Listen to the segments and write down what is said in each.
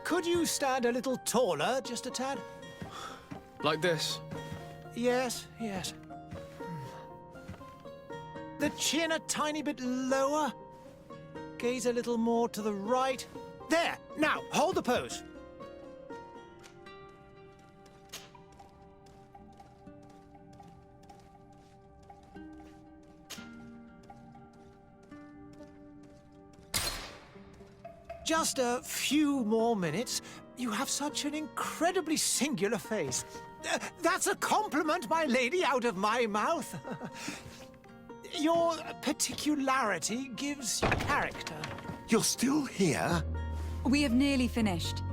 Could you stand a little taller, just a tad? Like this? Yes, yes. The chin a tiny bit lower. Gaze a little more to the right. There! Now, hold the pose. Just a few more minutes. You have such an incredibly singular face. That's a compliment, my lady, out of my mouth. Your particularity gives you character. You're still here? We have nearly finished.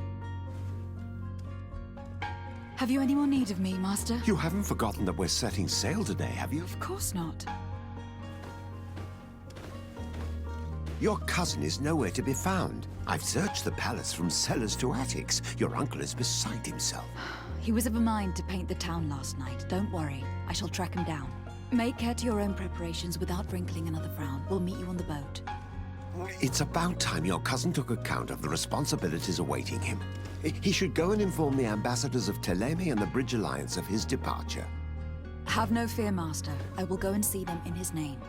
Have you any more need of me, Master? You haven't forgotten that we're setting sail today, have you? Of course not. Your cousin is nowhere to be found. I've searched the palace from cellars to attics. Your uncle is beside himself. He was of a mind to paint the town last night. Don't worry. I shall track him down. Make care to your own preparations without wrinkling another frown. We'll meet you on the boat. It's about time your cousin took account of the responsibilities awaiting him. He should go and inform the ambassadors of Teleme and the Bridge Alliance of his departure. Have no fear, Master. I will go and see them in his name.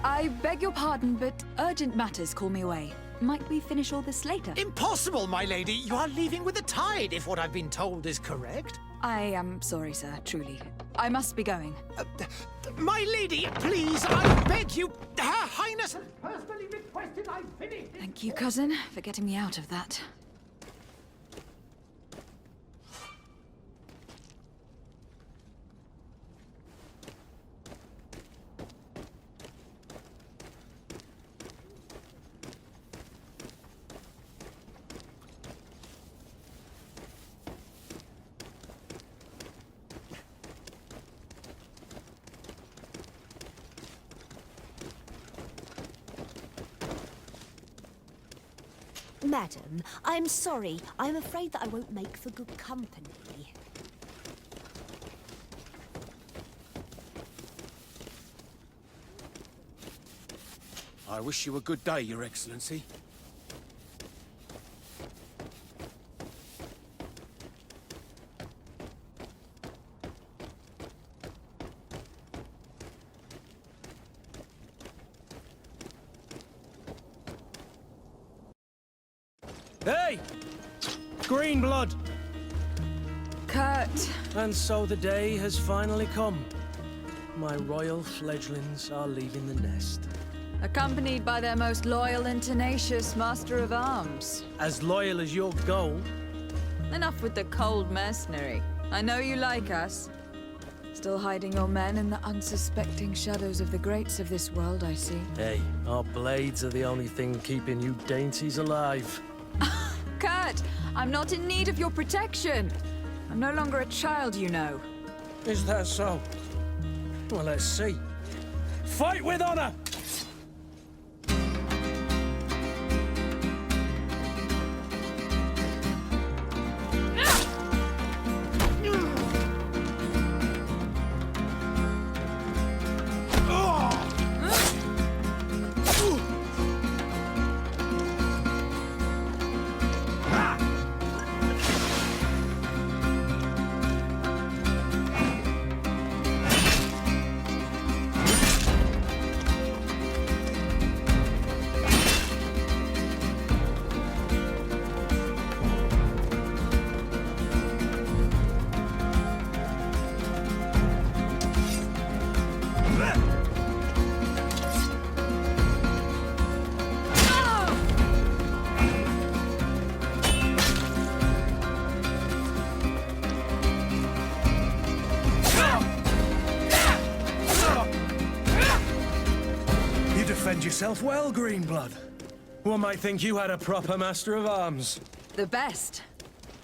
I beg your pardon, but urgent matters call me away. Might we finish all this later? Impossible, my lady. You are leaving with the tide, if what I've been told is correct. I am sorry, sir, truly. I must be going. My lady, please, I beg you. Her Highness has personally requested I finish. Thank you, cousin, for getting me out of that. Madam, I'm sorry. I'm afraid that I won't make for good company. I wish you a good day, Your Excellency. Hey! Green blood! Kurt! And so the day has finally come. My royal fledglings are leaving the nest. Accompanied by their most loyal and tenacious Master of Arms. As loyal as your gold. Enough with the cold mercenary. I know you like us. Still hiding your men in the unsuspecting shadows of the greats of this world, I see. Hey, our blades are the only thing keeping you dainties alive. Kurt, I'm not in need of your protection. I'm no longer a child, you know. Is that so? Well, let's see. Fight with honor! Defend yourself well, Greenblood. One might think you had a proper Master of Arms. The best.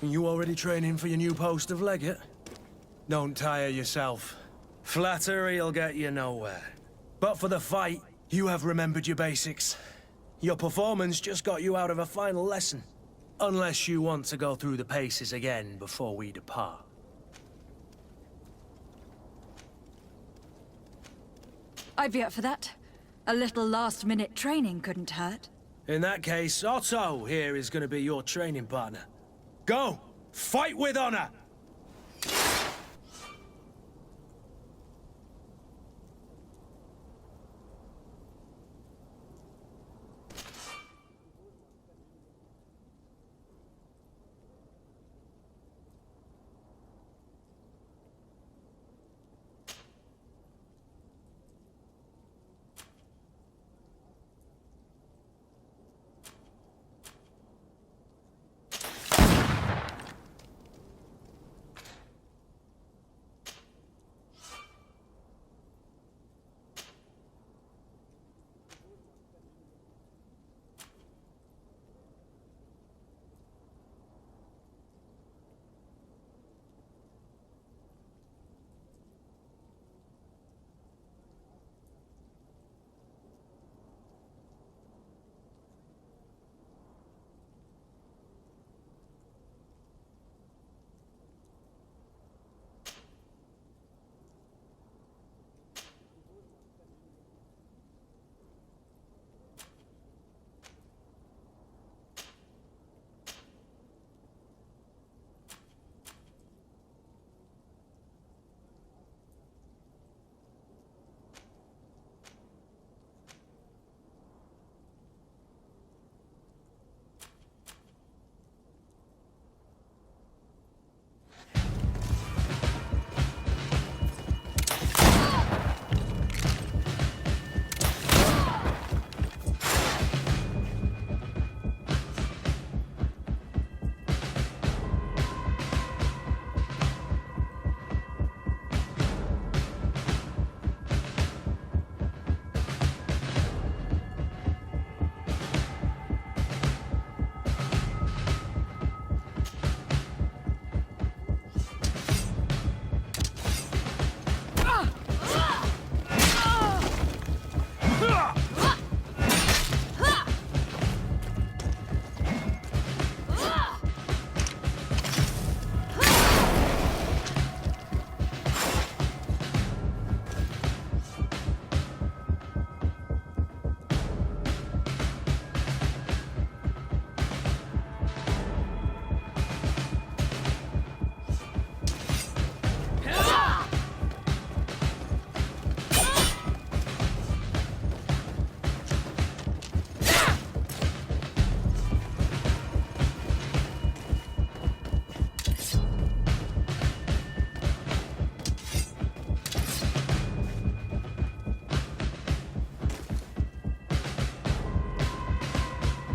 You already training for your new post of legate? Don't tire yourself. Flattery'll get you nowhere. But for the fight, you have remembered your basics. Your performance just got you out of a final lesson. Unless you want to go through the paces again before we depart. I'd be up for that. A little last-minute training couldn't hurt. In that case, Otto here is going to be your training partner. Go! Fight with honor!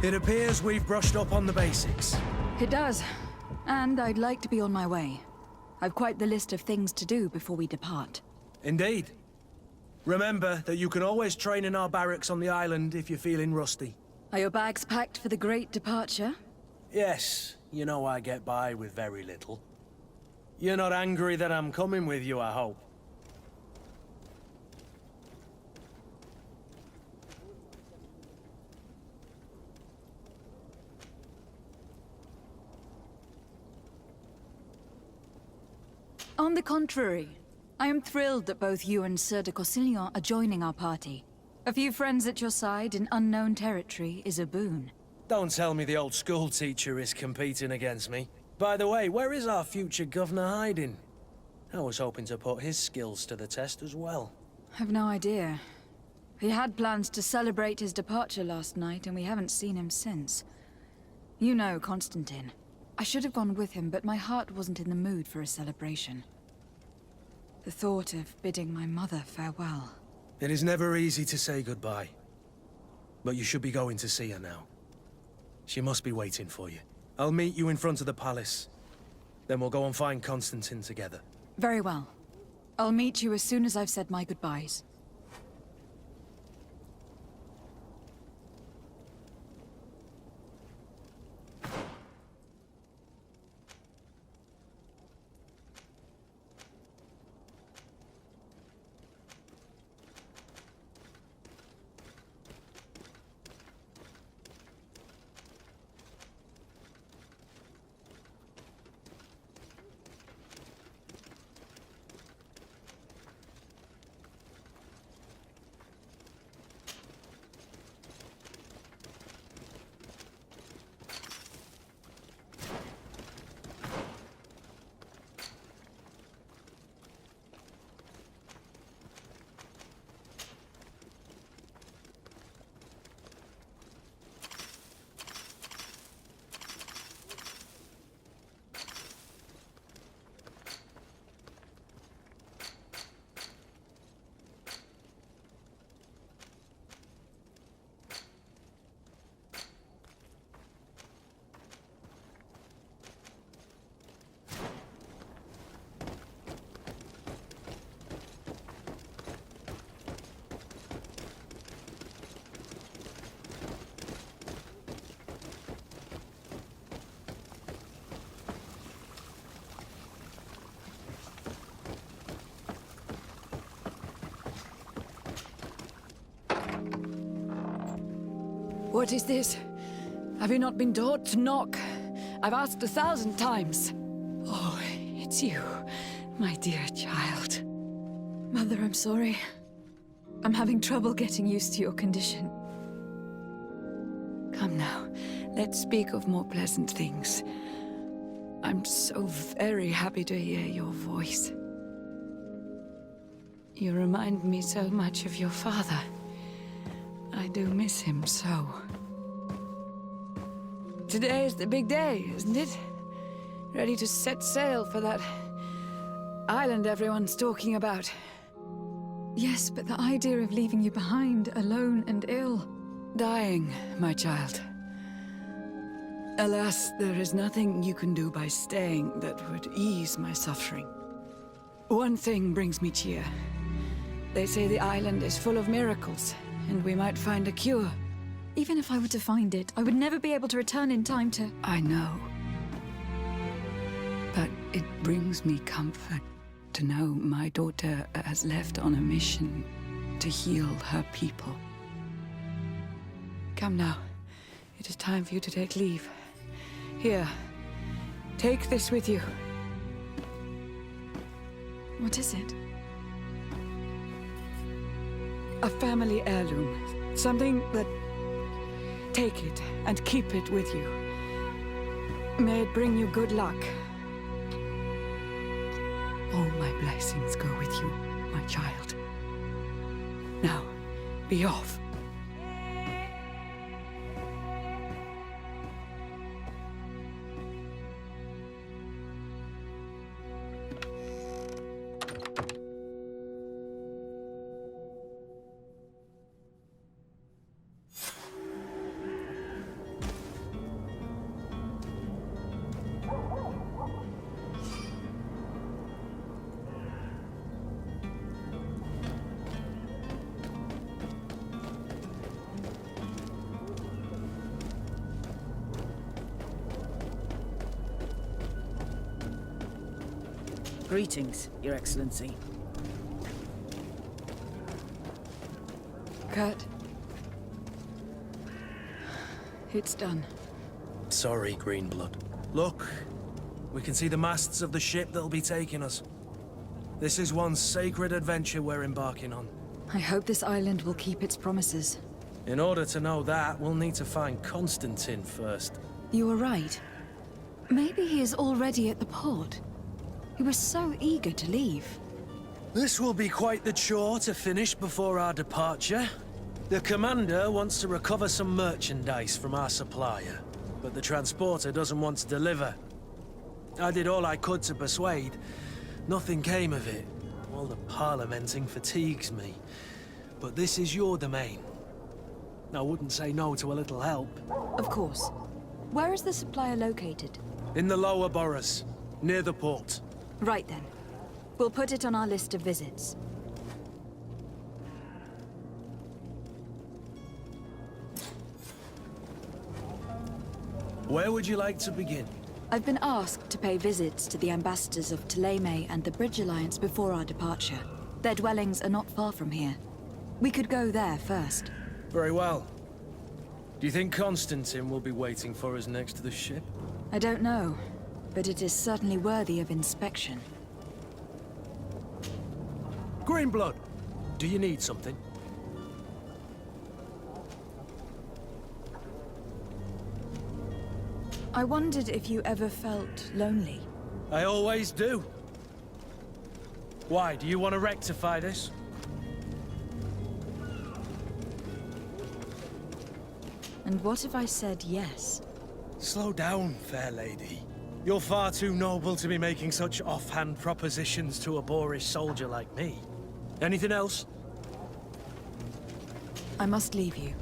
It appears we've brushed up on the basics. It does. And I'd like to be on my way. I've quite the list of things to do before we depart. Indeed. Remember that you can always train in our barracks on the island if you're feeling rusty. Are your bags packed for the great departure? Yes, you know I get by with very little. You're not angry that I'm coming with you, I hope. On the contrary, I am thrilled that both you and Sir de Corsillon are joining our party. A few friends at your side in unknown territory is a boon. Don't tell me the old school teacher is competing against me. By the way, where is our future governor hiding? I was hoping to put his skills to the test as well. I've no idea. He had plans to celebrate his departure last night, and we haven't seen him since. You know Constantine. I should have gone with him, but my heart wasn't in the mood for a celebration. The thought of bidding my mother farewell. It is never easy to say goodbye. But you should be going to see her now. She must be waiting for you. I'll meet you in front of the palace. Then we'll go and find Constantine together. Very well. I'll meet you as soon as I've said my goodbyes. What is this? Have you not been taught to knock? I've asked 1,000 times. Oh, it's you, my dear child. Mother, I'm sorry. I'm having trouble getting used to your condition. Come now, let's speak of more pleasant things. I'm so very happy to hear your voice. You remind me so much of your father. I do miss him so. Today is the big day, isn't it? Ready to set sail for that island everyone's talking about. Yes, but the idea of leaving you behind, alone and ill. Dying, my child. Alas, there is nothing you can do by staying that would ease my suffering. One thing brings me cheer. They say the island is full of miracles, and we might find a cure. Even if I were to find it, I would never be able to return in time to... I know. But it brings me comfort to know my daughter has left on a mission to heal her people. Come now. It is time for you to take leave. Here, take this with you. What is it? A family heirloom. Something that... Take it and keep it with you. May it bring you good luck. All my blessings go with you, my child. Now, be off. Greetings, Your Excellency. Kurt. It's done. Sorry, Greenblood. Look, we can see the masts of the ship that'll be taking us. This is one sacred adventure we're embarking on. I hope this island will keep its promises. In order to know that, we'll need to find Constantine first. You were right. Maybe he is already at the port. He was so eager to leave. This will be quite the chore to finish before our departure. The commander wants to recover some merchandise from our supplier, but the transporter doesn't want to deliver. I did all I could to persuade. Nothing came of it. All the parliamenting fatigues me. But this is your domain. I wouldn't say no to a little help. Of course. Where is the supplier located? In the lower boroughs, near the port. Right then. We'll put it on our list of visits. Where would you like to begin? I've been asked to pay visits to the ambassadors of Thélème and the Bridge Alliance before our departure. Their dwellings are not far from here. We could go there first. Very well. Do you think Constantine will be waiting for us next to the ship? I don't know, but it is certainly worthy of inspection. Greenblood, do you need something? I wondered if you ever felt lonely. I always do. Why, do you want to rectify this? And what if I said yes? Slow down, fair lady. You're far too noble to be making such offhand propositions to a boorish soldier like me. Anything else? I must leave you.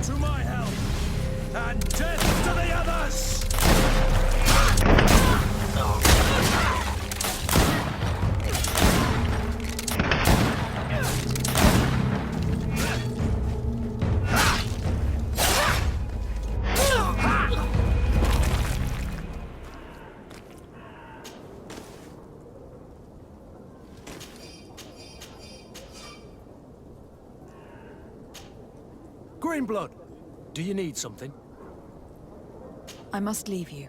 to my help! And death to the others! Greenblood, do you need something? I must leave you.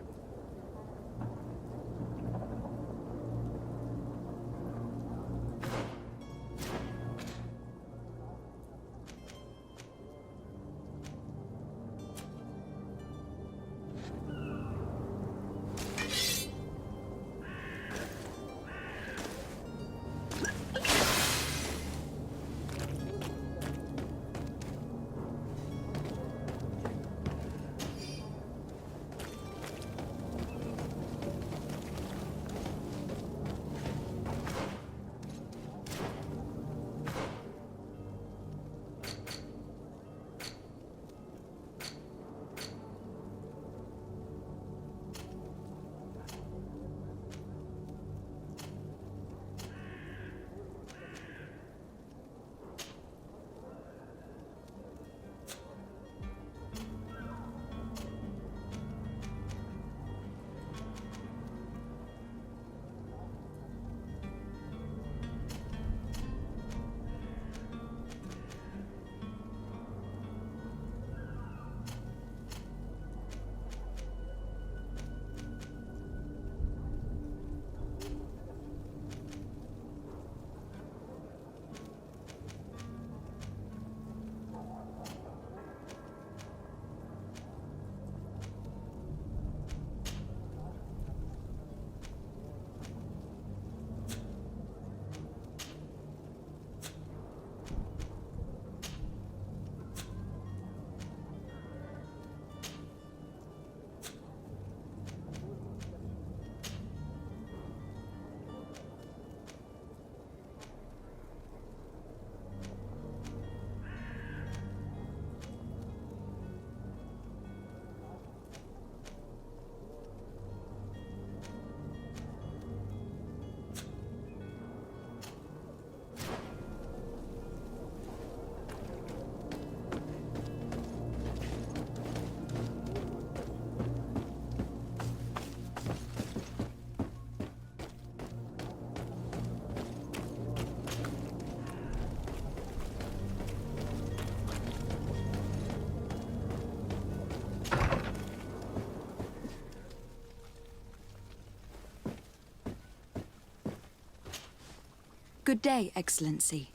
Good day, Excellency.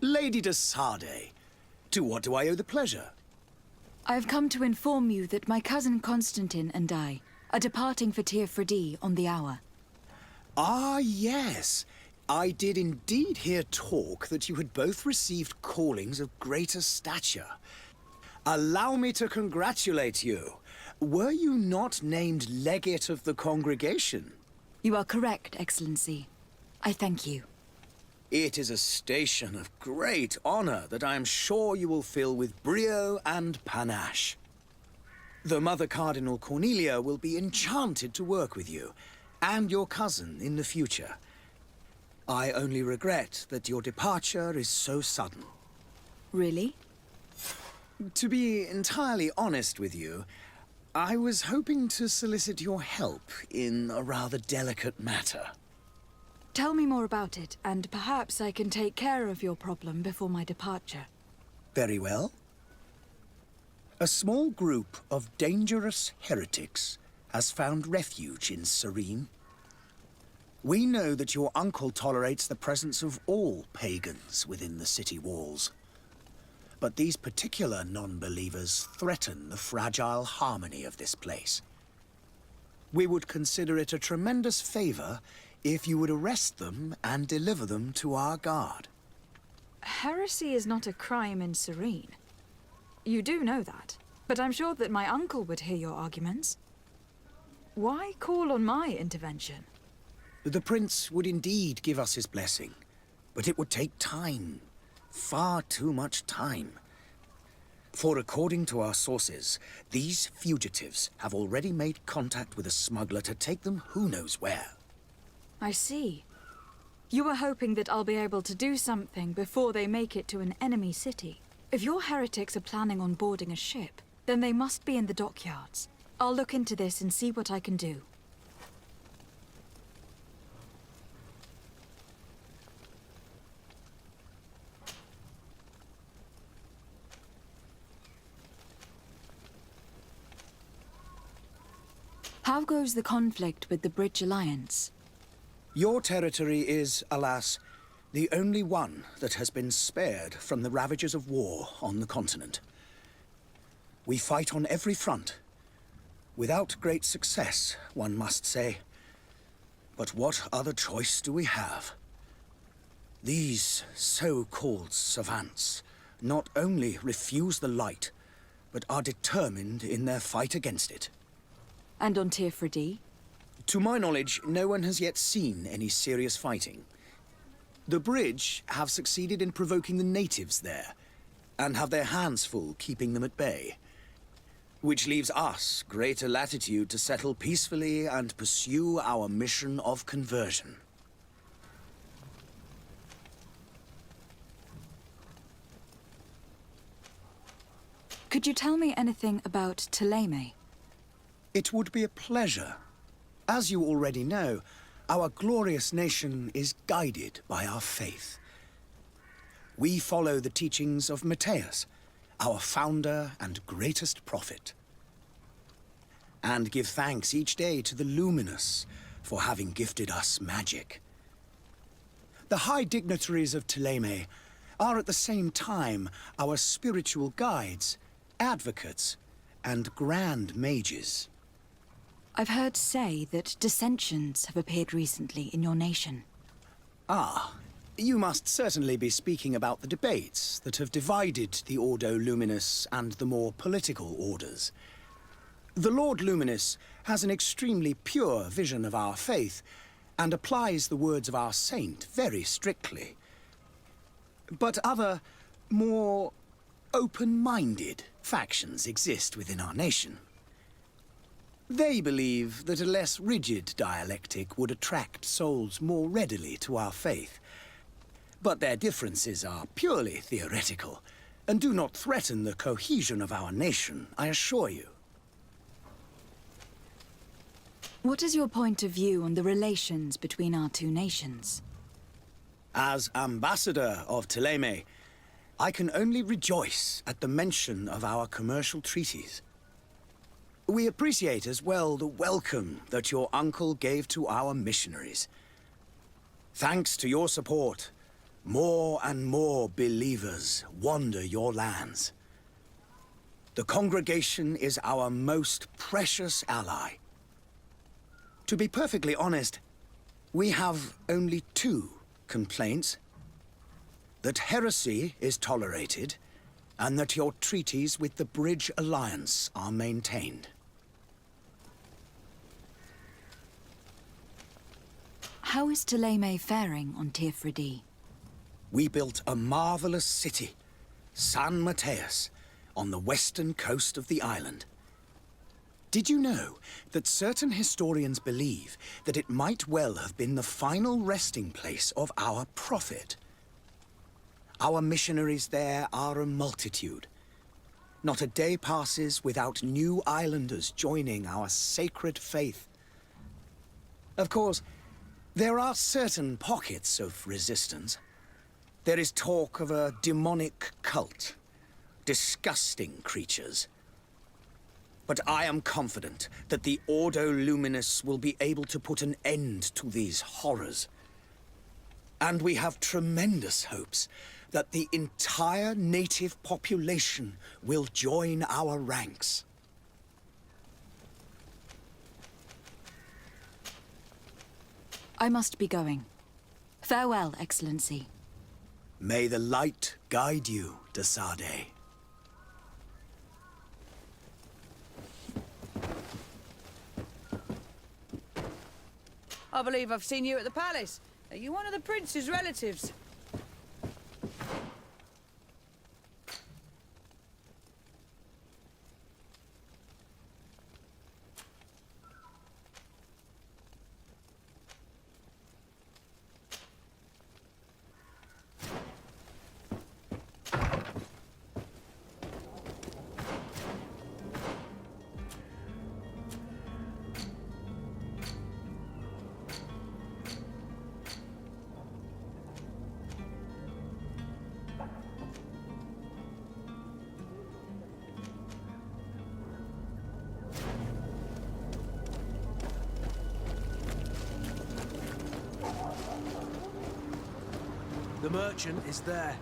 Lady DESub, to what do I owe the pleasure? I have come to inform you that my cousin Constantine and I are departing for Tir Freddy on the hour. Ah, yes. I did indeed hear talk that you had both received callings of greater stature. Allow me to congratulate you. Were you not named legate of the congregation? You are correct, Excellency. I thank you. It is a station of great honor that I am sure you will fill with brio and panache. The Mother Cardinal Cornelia will be enchanted to work with you, and your cousin in the future. I only regret that your departure is so sudden. Really? To be entirely honest with you, I was hoping to solicit your help in a rather delicate matter. Tell me more about it, and perhaps I can take care of your problem before my departure. Very well. A small group of dangerous heretics has found refuge in Serene. We know that your uncle tolerates the presence of all pagans within the city walls. But these particular non-believers threaten the fragile harmony of this place. We would consider it a tremendous favor if you would arrest them and deliver them to our guard. Heresy is not a crime in Serene. You do know that, but I'm sure that my uncle would hear your arguments. Why call on my intervention? The prince would indeed give us his blessing, but it would take time. Far too much time. For according to our sources, these fugitives have already made contact with a smuggler to take them who knows where. I see. You were hoping that I'll be able to do something before they make it to an enemy city. If your heretics are planning on boarding a ship, then they must be in the dockyards. I'll look into this and see what I can do. How goes the conflict with the Bridge Alliance? Your territory is, alas, the only one that has been spared from the ravages of war on the continent. We fight on every front. Without great success, one must say. But what other choice do we have? These so-called savants not only refuse the light, but are determined in their fight against it. And on Tirfredi? To my knowledge, no one has yet seen any serious fighting. The Bridge have succeeded in provoking the natives there, and have their hands full keeping them at bay. Which leaves us greater latitude to settle peacefully and pursue our mission of conversion. Could you tell me anything about Thélème? It would be a pleasure. As you already know, our glorious nation is guided by our faith. We follow the teachings of Matthias, our founder and greatest prophet, and give thanks each day to the Luminous for having gifted us magic. The high dignitaries of Thélème are at the same time our spiritual guides, advocates, and grand mages. I've heard say that dissensions have appeared recently in your nation. Ah, you must certainly be speaking about the debates that have divided the Ordo Luminous and the more political orders. The Lord Luminous has an extremely pure vision of our faith and applies the words of our saint very strictly. But other, more open-minded factions exist within our nation. They believe that a less rigid dialectic would attract souls more readily to our faith. But their differences are purely theoretical, and do not threaten the cohesion of our nation, I assure you. What is your point of view on the relations between our two nations? As ambassador of Thélème, I can only rejoice at the mention of our commercial treaties. We appreciate as well the welcome that your uncle gave to our missionaries. Thanks to your support, more and more believers wander your lands. The congregation is our most precious ally. To be perfectly honest, we have only two complaints. That heresy is tolerated, and that your treaties with the Bridge Alliance are maintained. How is Thélème faring on Tirfredi? We built a marvelous city, San Matthias, on the western coast of the island. Did you know that certain historians believe that it might well have been the final resting place of our prophet? Our missionaries there are a multitude. Not a day passes without new islanders joining our sacred faith. Of course, there are certain pockets of resistance. There is talk of a demonic cult, disgusting creatures. But I am confident that the Ordo Luminous will be able to put an end to these horrors. And we have tremendous hopes that the entire native population will join our ranks. I must be going. Farewell, Excellency. May the light guide you, DESub. I believe I've seen you at the palace. Are you one of the prince's relatives? merchant is there.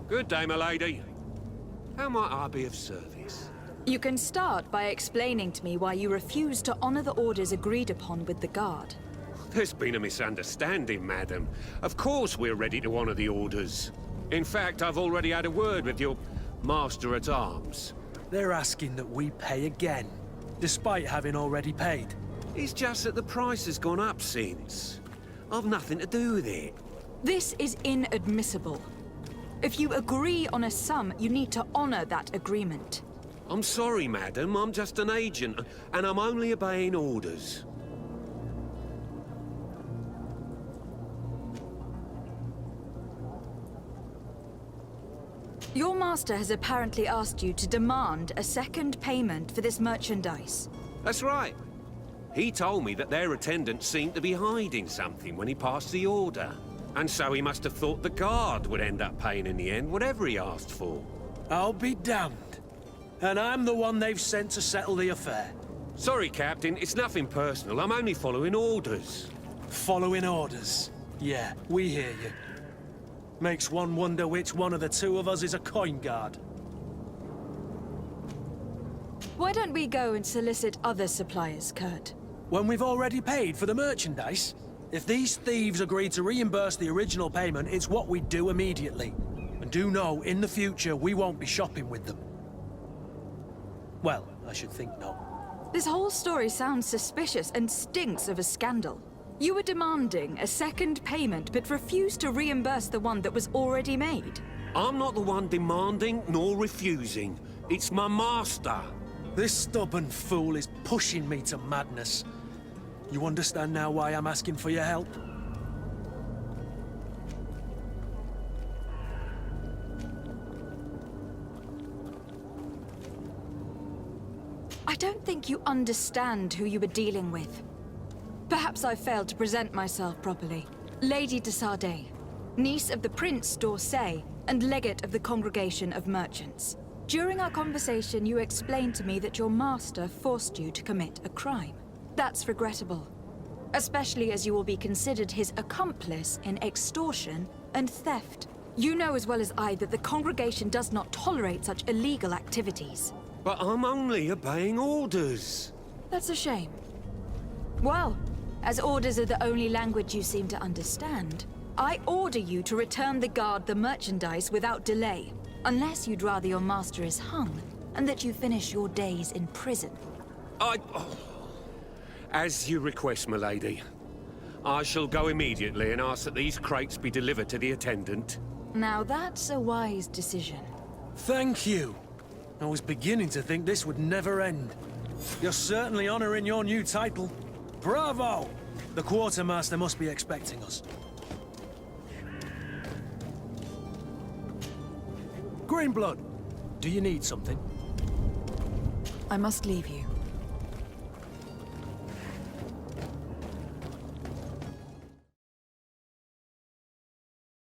Good day, my lady. How might I be of service? You can start by explaining to me why you refuse to honor the orders agreed upon with the guard. There's been a misunderstanding, madam. Of course we're ready to honor the orders. In fact, I've already had a word with your master-at-arms. They're asking that we pay again, despite having already paid. It's just that the price has gone up since. I've nothing to do with it. This is inadmissible. If you agree on a sum, you need to honor that agreement. I'm sorry, madam. I'm just an agent, and I'm only obeying orders. Your master has apparently asked you to demand a second payment for this merchandise. That's right. He told me that their attendant seemed to be hiding something when he passed the order. And so he must have thought the guard would end up paying in the end, whatever he asked for. I'll be damned. And I'm the one they've sent to settle the affair. Sorry, Captain. It's nothing personal. I'm only following orders. Following orders. Yeah, we hear you. Makes one wonder which one of the two of us is a coin guard. Why don't we go and solicit other suppliers, Kurt? When we've already paid for the merchandise? If these thieves agree to reimburse the original payment, it's what we do immediately. And do know, in the future, we won't be shopping with them. Well, I should think not. This whole story sounds suspicious and stinks of a scandal. You were demanding a second payment, but refused to reimburse the one that was already made. I'm not the one demanding nor refusing. It's my master. This stubborn fool is pushing me to madness. You understand now why I'm asking for your help? I don't think you understand who you were dealing with. Perhaps I failed to present myself properly. Lady DESub, niece of the Prince d'Orsay and legate of the Congregation of Merchants. During our conversation, you explained to me that your master forced you to commit a crime. That's regrettable, especially as you will be considered his accomplice in extortion and theft. You know as well as I that the congregation does not tolerate such illegal activities. But I'm only obeying orders. That's a shame. Well, as orders are the only language you seem to understand, I order you to return the guard the merchandise without delay, unless you'd rather your master is hung and that you finish your days in prison. As you request, my lady. I shall go immediately and ask that these crates be delivered to the attendant. Now that's a wise decision. Thank you. I was beginning to think this would never end. You're certainly honoring your new title. Bravo! The quartermaster must be expecting us. Greenblood, do you need something? I must leave you.